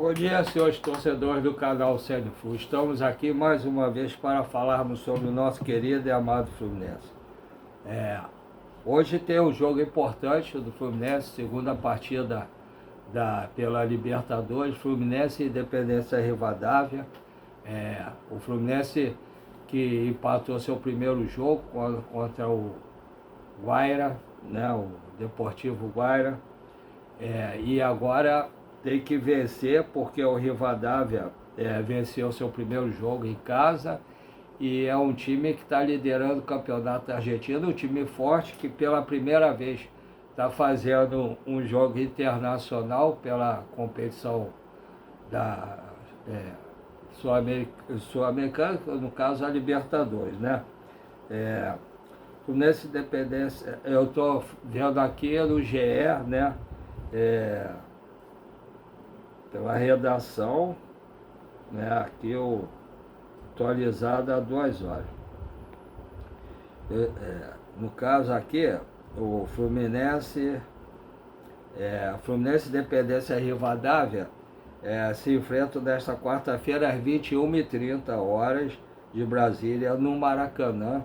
Bom dia, senhores torcedores do canal CNFU. Estamos aqui mais uma vez para falarmos sobre o nosso querido e amado Fluminense. Hoje tem um jogo importante do Fluminense, segunda partida pela Libertadores, Fluminense e Independência Rivadavia. O Fluminense que empatou seu primeiro jogo contra o Guaira, né, o Deportivo Guaira, e agora tem que vencer porque o Rivadavia venceu seu primeiro jogo em casa e é um time que está liderando o campeonato argentino, um time forte que pela primeira vez está fazendo um jogo internacional pela competição da Sul-Americana, no caso a Libertadores, né? Nessa Independência, eu estou vendo aqui no GE, né? Pela redação, né? Aqui atualizado há 2 horas. No caso aqui, o Fluminense Independência Rivadavia se enfrentam nesta quarta-feira às 21h30 de Brasília, no Maracanã,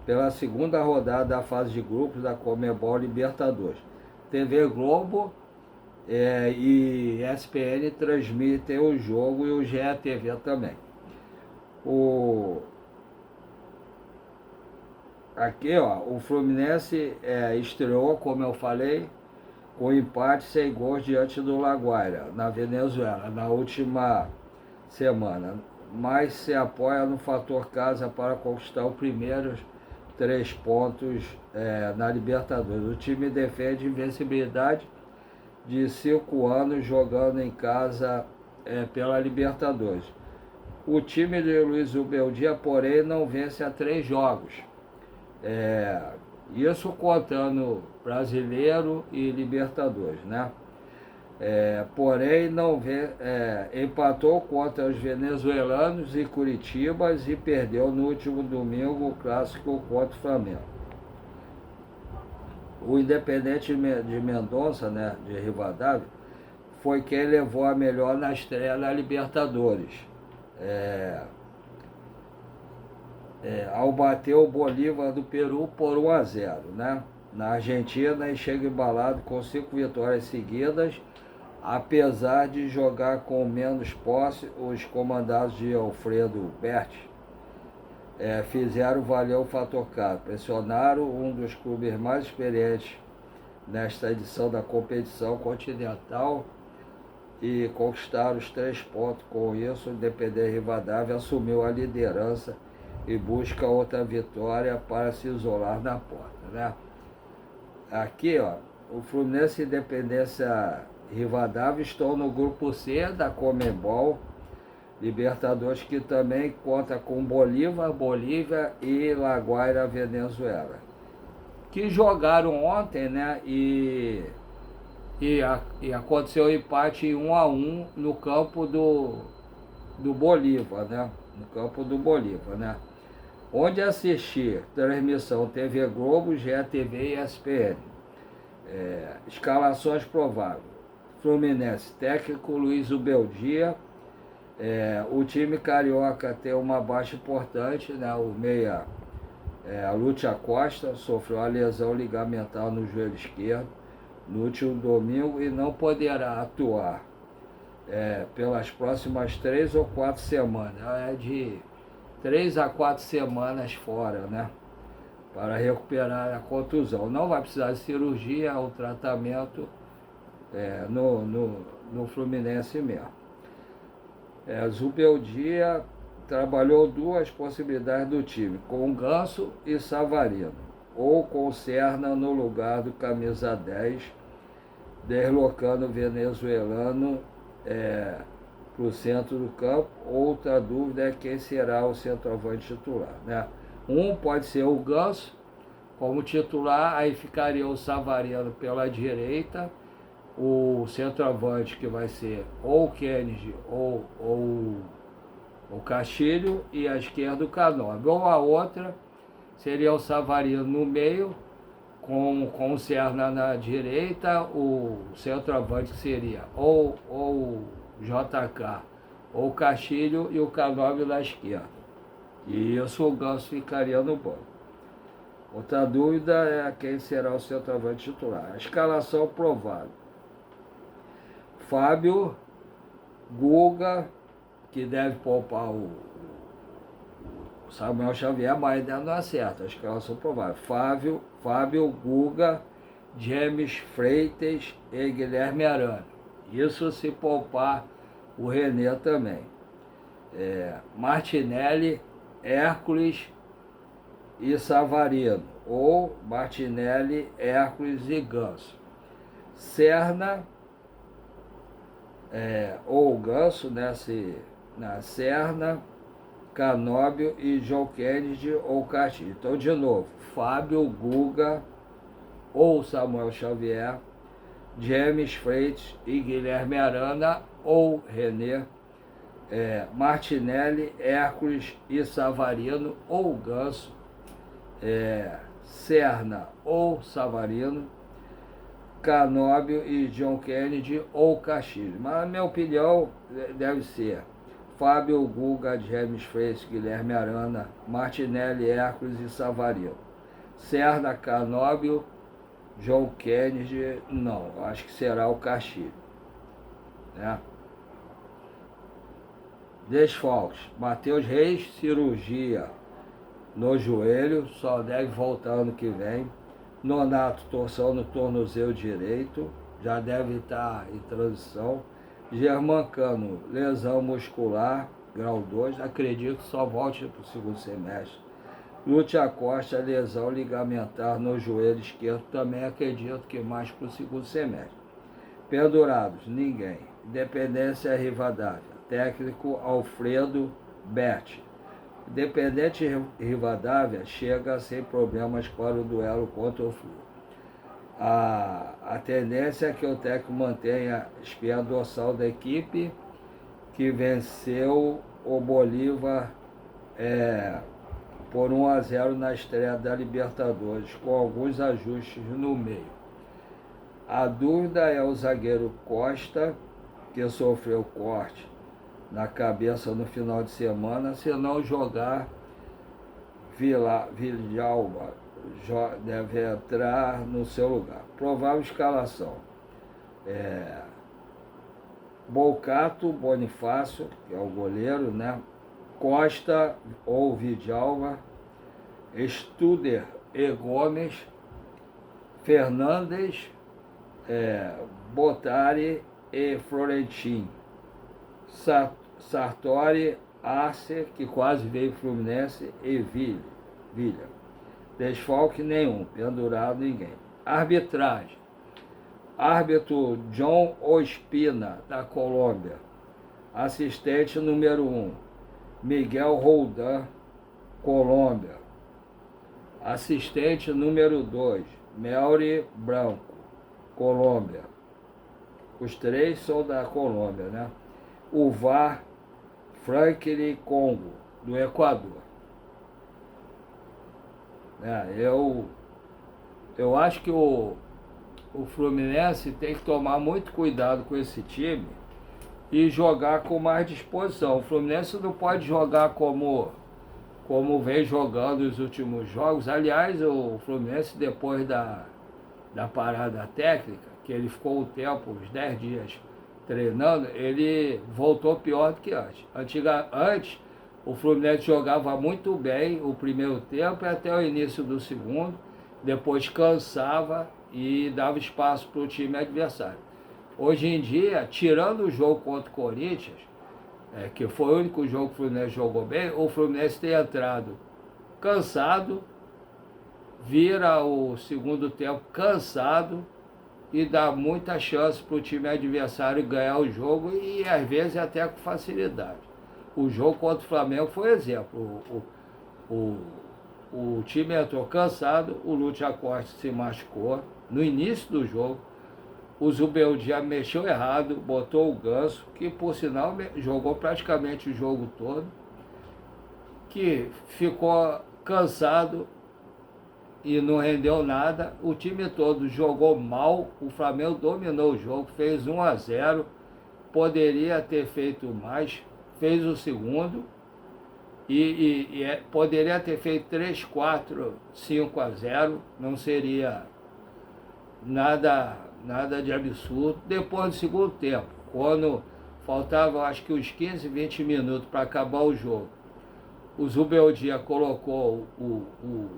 pela segunda rodada da fase de grupos da Conmebol Libertadores. TV Globo e ESPN transmitem o jogo e o GETV também. Aqui, ó, o Fluminense estreou, como eu falei, com empate sem gols diante do La Guaira, na Venezuela, na última semana, mas se apoia no fator casa para conquistar os primeiros 3 pontos na Libertadores. O time defende invencibilidade de 5 anos jogando em casa pela Libertadores. O time de Luiz Ubeldia, porém, não vence há 3 jogos. Isso contando Brasileiro e Libertadores, né? Porém, empatou contra os venezuelanos e Curitibas e perdeu no último domingo o clássico contra o Flamengo. O Independente de Mendonça, né, de Rivadavia, foi quem levou a melhor na estreia na Libertadores. Ao bater o Bolívar do Peru por 1-0, né? Na Argentina, e chega embalado com 5 vitórias seguidas, apesar de jogar com menos posse. Os comandados de Alfredo Berti fizeram valer o fator casa, pressionaram um dos clubes mais experientes nesta edição da competição continental e conquistaram os 3 pontos. Com isso, o Independente Rivadavia assumiu a liderança e busca outra vitória para se isolar na porta, né? Aqui, ó, o Fluminense e Independência Rivadavia estão no grupo C da Conmebol Libertadores, que também conta com Bolívia e La Guaira, Venezuela, que jogaram ontem, né? E aconteceu um empate em 1-1 no campo do Bolívar, né? No campo do Bolívar, né? Onde assistir transmissão TV Globo, GETV e ESPN. Escalações prováveis: Fluminense, técnico Luiz Ubeldia. O time carioca tem uma baixa importante, né? O meia Lúcia Costa sofreu a lesão ligamentar no joelho esquerdo no último domingo e não poderá atuar pelas próximas 3 ou 4 semanas. De 3 a 4 semanas fora, né? Para recuperar a contusão. Não vai precisar de cirurgia ou tratamento no Fluminense mesmo. Zubeldia trabalhou 2 possibilidades do time, com Ganso e Savarino, ou com Serna no lugar do camisa 10, deslocando o venezuelano para o centro do campo. Outra dúvida é quem será o centroavante titular, né? Pode ser o Ganso como titular, aí ficaria o Savarino pela direita, o centroavante que vai ser ou o Kennedy ou o Castilho, e à esquerda o Canóbio. Ou a outra seria o Savarino no meio, com o Serna na direita, o centroavante seria ou JK, ou Castilho e o Canóbio na esquerda. E isso o Ganso ficaria no banco. Outra dúvida é quem será o centroavante titular. A escalação provável: Fábio, Guga, que deve poupar o Samuel Xavier, mas ainda não acerta. A escalação provável: Fábio, Guga, James Freitas e Guilherme Arana. Isso se poupar o René também. Martinelli, Hércules e Savarino, ou Martinelli, Hércules e Ganso. Serna, ou Ganso, né, na Serna, Canóbio e João Kennedy ou Castilho. Então, de novo, Fábio, Guga ou Samuel Xavier, James Freitas e Guilherme Arana ou René, Martinelli, Hércules e Savarino ou Ganso, Serna ou Savarino, Canóbio e John Kennedy ou Castilho. Mas a minha opinião deve ser Fábio, Guga, James Freitas, Guilherme Arana, Martinelli, Hércules e Savarino. Serna, Canóbio, John Kennedy, não, acho que será o Castilho. Né? Desfalques: Matheus Reis, cirurgia no joelho, só deve voltar ano que vem. Nonato, torção no tornozelo direito, já deve estar em transição. Germancano, lesão muscular, grau 2, acredito que só volte para o segundo semestre. Lúcio Acosta, lesão ligamentar no joelho esquerdo, também acredito que mais para o segundo semestre. Pendurados: ninguém. Independência Rivadavia, técnico Alfredo Berti. Independente Rivadavia chega sem problemas para o duelo contra o Flu. A tendência é que o técnico mantenha a espinha dorsal da equipe, que venceu o Bolívar por 1-0 na estreia da Libertadores, com alguns ajustes no meio. A dúvida é o zagueiro Costa, que sofreu corte na cabeça no final de semana. Se não jogar, Villalba deve entrar no seu lugar. Provável escalação: Bolcato, Bonifácio, que é o goleiro, né? Costa ou Villalba, Studer e Gomes, Fernandes, Bottari e Florentin, Sartori, Arce, que quase veio Fluminense, e Villa. Desfalque nenhum, pendurado ninguém. Arbitragem: árbitro John Ospina, da Colômbia. Assistente número 1, Miguel Roldan, Colômbia. Assistente número 2, Melry Branco, Colômbia. Os três são da Colômbia, né? O VAR, Franklin Congo, do Equador. Eu acho que o Fluminense tem que tomar muito cuidado com esse time e jogar com mais disposição. O Fluminense não pode jogar como vem jogando os últimos jogos. Aliás, o Fluminense, depois da parada técnica, que ele ficou um tempo, uns 10 dias treinando, ele voltou pior do que antes. Antes, o Fluminense jogava muito bem o primeiro tempo e até o início do segundo, depois cansava e dava espaço para o time adversário. Hoje em dia, tirando o jogo contra o Corinthians, que foi o único jogo que o Fluminense jogou bem, o Fluminense tem entrado cansado, vira o segundo tempo cansado e dá muita chance para o time adversário ganhar o jogo e às vezes até com facilidade. O jogo contra o Flamengo foi exemplo. O time entrou cansado, o Lúcio Acosta se machucou no início do jogo. O Zubeldia mexeu errado, botou o Ganso, que por sinal jogou praticamente o jogo todo, que ficou cansado e não rendeu nada. O time todo jogou mal, o Flamengo dominou o jogo, fez 1-0 poderia ter feito mais, fez o segundo, poderia ter feito 3, 4, 5-0, não seria nada de absurdo. Depois do segundo tempo, quando faltavam acho que uns 15, 20 minutos para acabar o jogo, o Zubeldia colocou o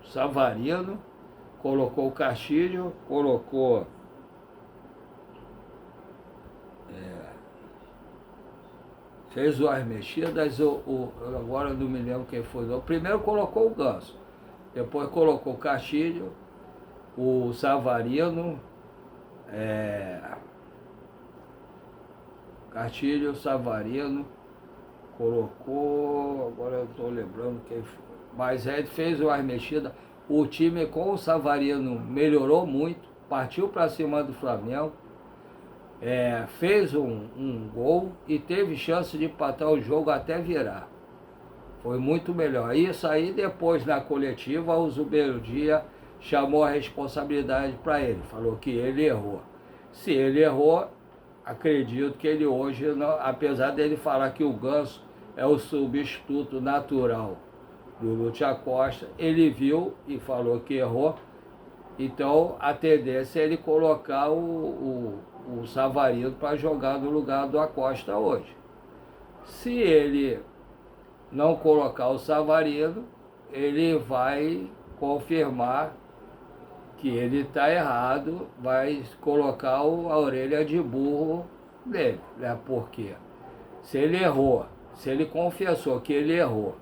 Savarino, colocou o Castilho, colocou fez as mexidas, agora eu não me lembro quem foi. O primeiro colocou o Ganso, depois colocou o Castilho, o Savarino, Castilho, Savarino, colocou, agora eu estou lembrando quem foi. Mas ele fez as mexidas, o time com o Savarino melhorou muito, partiu para cima do Flamengo, fez um gol e teve chance de empatar o jogo até virar. Foi muito melhor. Isso aí depois na coletiva o Zubeldia chamou a responsabilidade para ele, falou que ele errou. Se ele errou, acredito que ele hoje, não, apesar dele falar que o Ganso é o substituto natural do Lúcio Acosta, ele viu e falou que errou. Então a tendência é ele colocar o Savarino para jogar no lugar do Acosta hoje. Se ele não colocar o Savarino, ele vai confirmar que ele está errado, vai colocar a orelha de burro dele, né? Porque se ele errou, se ele confessou que ele errou,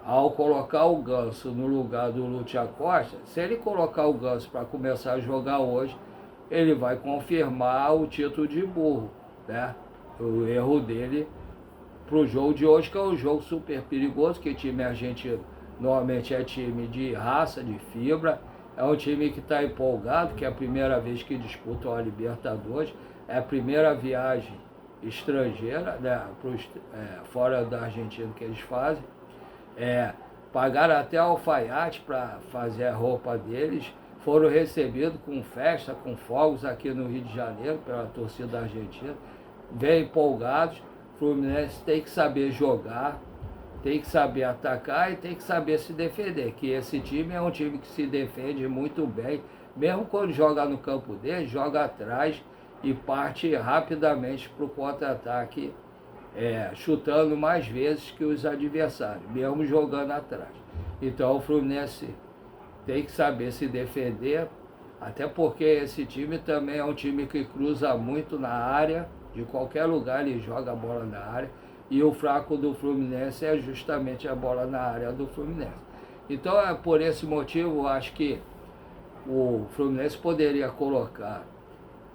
ao colocar o Ganso no lugar do Lúcio Acosta, se ele colocar o Ganso para começar a jogar hoje, ele vai confirmar o título de burro, né? O erro dele para o jogo de hoje, que é um jogo super perigoso, que time argentino normalmente é time de raça, de fibra, é um time que está empolgado, que é a primeira vez que disputa a Libertadores, é a primeira viagem estrangeira, né, fora da Argentina que eles fazem. Pagaram até alfaiate para fazer a roupa deles, foram recebidos com festa, com fogos aqui no Rio de Janeiro pela torcida argentina, bem empolgados. O Fluminense tem que saber jogar, tem que saber atacar e tem que saber se defender, que esse time é um time que se defende muito bem, mesmo quando joga no campo dele, joga atrás e parte rapidamente para o contra-ataque, chutando mais vezes que os adversários, mesmo jogando atrás. Então o Fluminense tem que saber se defender, até porque esse time também é um time que cruza muito na área, de qualquer lugar ele joga a bola na área, e o fraco do Fluminense é justamente a bola na área do Fluminense. Então, por esse motivo, eu acho que o Fluminense poderia colocar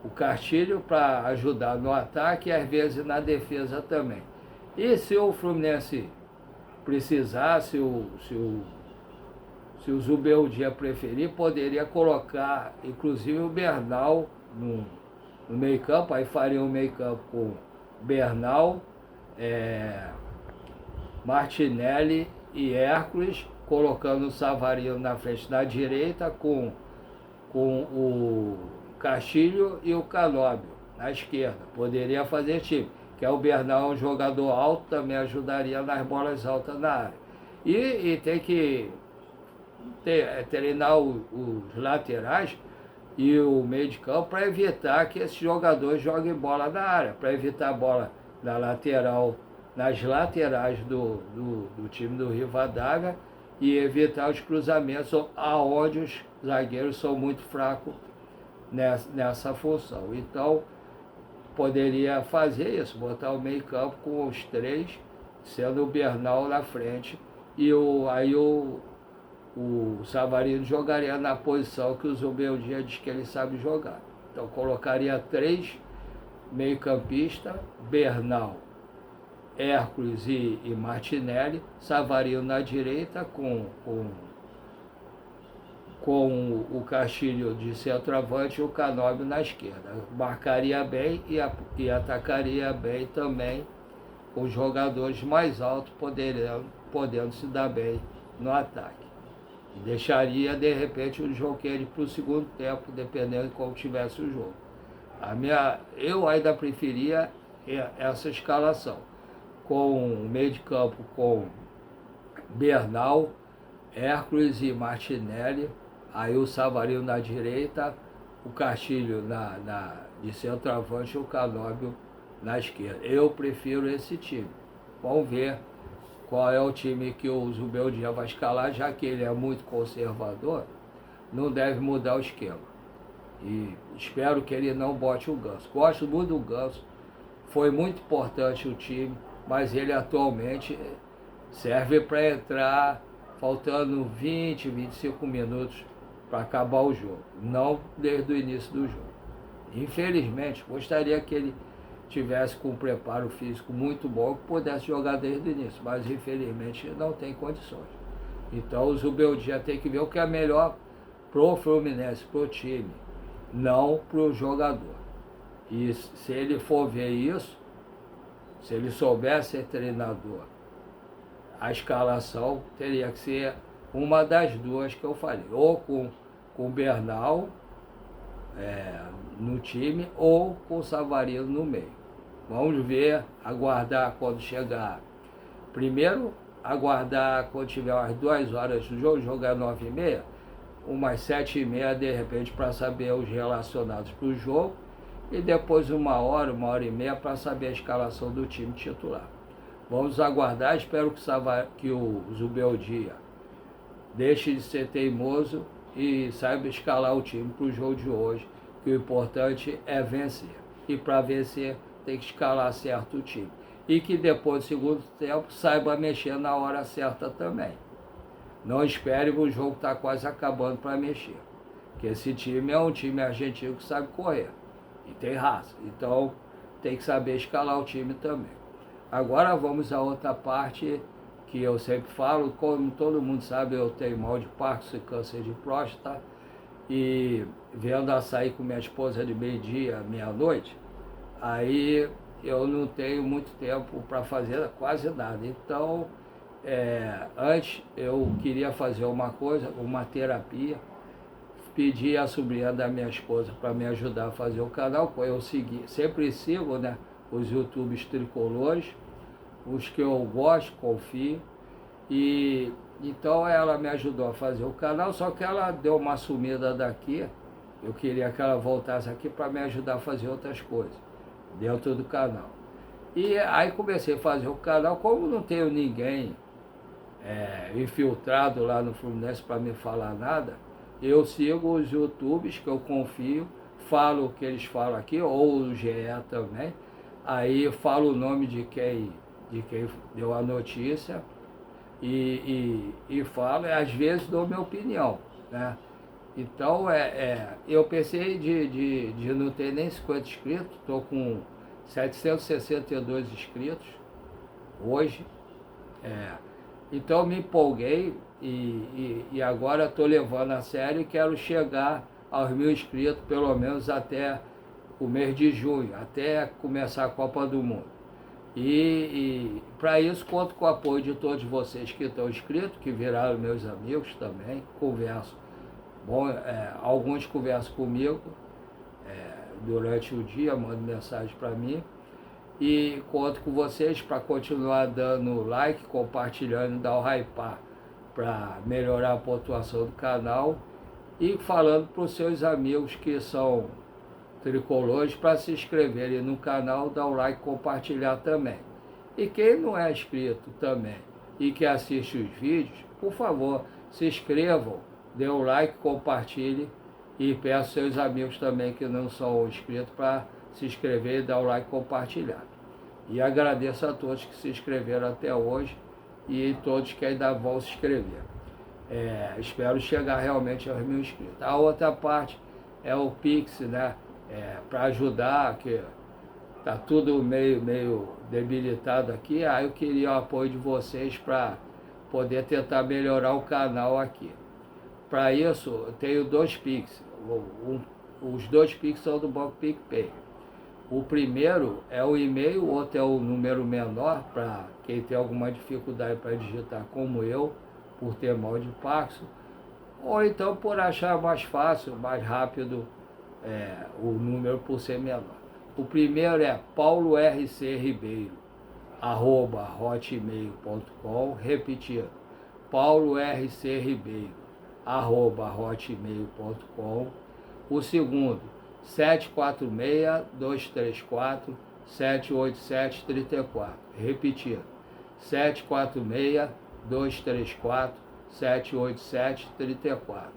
o Castilho para ajudar no ataque e às vezes na defesa também. E se o Fluminense precisar, se o Zubeldia preferir, poderia colocar inclusive o Bernal no meio campo, aí faria um meio campo com Bernal, Martinelli e Hércules, colocando o Savarino na frente na direita, com o Castilho e o Canóbio na esquerda. Poderia fazer time, que é o Bernal, um jogador alto, também ajudaria nas bolas altas na área. E tem que treinar os laterais e o meio de campo para evitar que esses jogadores joguem bola na área, para evitar a bola na lateral, nas laterais do time do Rivadavia, e evitar os cruzamentos aonde os zagueiros são muito fracos nessa função. Então poderia fazer isso, botar o meio campo com os três, sendo o Bernal na frente, e aí o Savarino jogaria na posição que o Zubeldia diz que ele sabe jogar. Então colocaria 3 meio-campistas, Bernal, Hércules e Martinelli, Savarino na direita com o Castilho de centroavante e o Canóbio na esquerda. Marcaria bem e atacaria bem também, com os jogadores mais altos podendo se dar bem no ataque. Deixaria, de repente, o jogo para o segundo tempo, dependendo de como tivesse o jogo. Eu ainda preferia essa escalação, com o meio de campo com Bernal, Hércules e Martinelli, aí o Savarino na direita, o Castilho de centroavante e o Canóbio na esquerda. Eu prefiro esse time. Vamos ver qual é o time que o Zubeldia vai escalar, já que ele é muito conservador, não deve mudar o esquema. E espero que ele não bote o Ganso. Gosto muito do Ganso, foi muito importante o time, mas ele atualmente serve para entrar faltando 20, 25 minutos para acabar o jogo, não desde o início do jogo. Infelizmente, gostaria que ele tivesse com um preparo físico muito bom, que pudesse jogar desde o início, mas infelizmente não tem condições. Então o Zubeldia tem que ver o que é melhor pro Fluminense, pro time, não pro jogador. E se ele for ver isso, se ele souber ser treinador, a escalação teria que ser uma das duas que eu falei, ou com o Bernal no time, ou com o Savarino no meio. Vamos ver, aguardar quando chegar. Primeiro, aguardar quando tiver umas 2 horas do jogo, jogar 9h30, umas 7h30 de repente para saber os relacionados para o jogo, e depois 1 hora e meia para saber a escalação do time titular. Vamos aguardar, espero que o Zubeldia deixe de ser teimoso e saiba escalar o time para o jogo de hoje, que o importante é vencer. E para vencer tem que escalar certo o time. E que depois do segundo tempo saiba mexer na hora certa também. Não espere o jogo estar quase acabando para mexer. Porque esse time é um time argentino que sabe correr. E tem raça. Então tem que saber escalar o time também. Agora vamos à outra parte que eu sempre falo. Como todo mundo sabe, eu tenho mal de Parkinson e câncer de próstata. E vendo a sair com minha esposa de meio-dia, meia-noite, aí eu não tenho muito tempo para fazer quase nada. Então, antes eu queria fazer uma coisa, uma terapia, pedi à sobrinha da minha esposa para me ajudar a fazer o canal, eu sempre sigo, né, os YouTubes tricolores, os que eu gosto, confio, e então ela me ajudou a fazer o canal, só que ela deu uma sumida daqui, eu queria que ela voltasse aqui para me ajudar a fazer outras coisas dentro do canal. E aí comecei a fazer o canal, como não tenho ninguém infiltrado lá no Fluminense para me falar nada, eu sigo os YouTubes que eu confio, falo o que eles falam aqui, ou o GE também, aí falo o nome de quem deu a notícia e falo, e às vezes dou minha opinião, né? Então, eu pensei de não ter nem 50 inscritos, estou com 762 inscritos hoje. Então, me empolguei e agora estou levando a sério e quero chegar aos 1.000 inscritos, pelo menos até o mês de junho, até começar a Copa do Mundo. E para isso, conto com o apoio de todos vocês que estão inscritos, que viraram meus amigos também, converso. Bom, alguns conversam comigo durante o dia, mandam mensagem para mim. E conto com vocês para continuar dando like, compartilhando, dar o hypar para melhorar a pontuação do canal. E falando para os seus amigos que são tricolores para se inscreverem no canal, dar o like, compartilhar também. E quem não é inscrito também e que assiste os vídeos, por favor, se inscrevam, dê o like, compartilhe e peço aos seus amigos também que não são inscritos para se inscrever e dar o like e compartilhar. E agradeço a todos que se inscreveram até hoje e todos que ainda vão se inscrever. Espero chegar realmente aos 1.000 inscritos. A outra parte é o Pix, né? Para ajudar, que está tudo meio debilitado aqui. Aí eu queria o apoio de vocês para poder tentar melhorar o canal aqui. Para isso, eu tenho 2 Pix. Os 2 Pix são do Banco PicPay. O primeiro é o e-mail, o outro é o número menor, para quem tem alguma dificuldade para digitar, como eu, por ter mal de Parkinson, ou então por achar mais fácil, mais rápido, o número por ser menor. O primeiro é paulorcribeiro@hotmail.com, repetindo, paulorcribeiro@hotmail.com. O segundo, 746-234-787-34, repetindo, 746-234-787-34.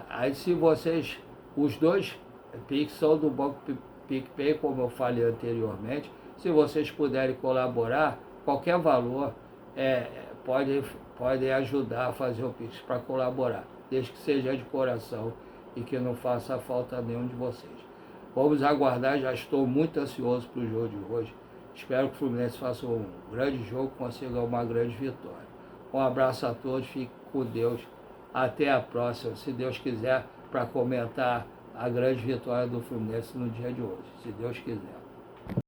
Aí se vocês, os dois Pix são do Banco PicPay, como eu falei anteriormente, se vocês puderem colaborar, qualquer valor pode ajudar a fazer o Pix para colaborar, desde que seja de coração e que não faça falta a nenhum de vocês. Vamos aguardar, já estou muito ansioso para o jogo de hoje. Espero que o Fluminense faça um grande jogo, consiga uma grande vitória. Um abraço a todos, fiquem com Deus. Até a próxima, se Deus quiser, para comentar a grande vitória do Fluminense no dia de hoje, se Deus quiser.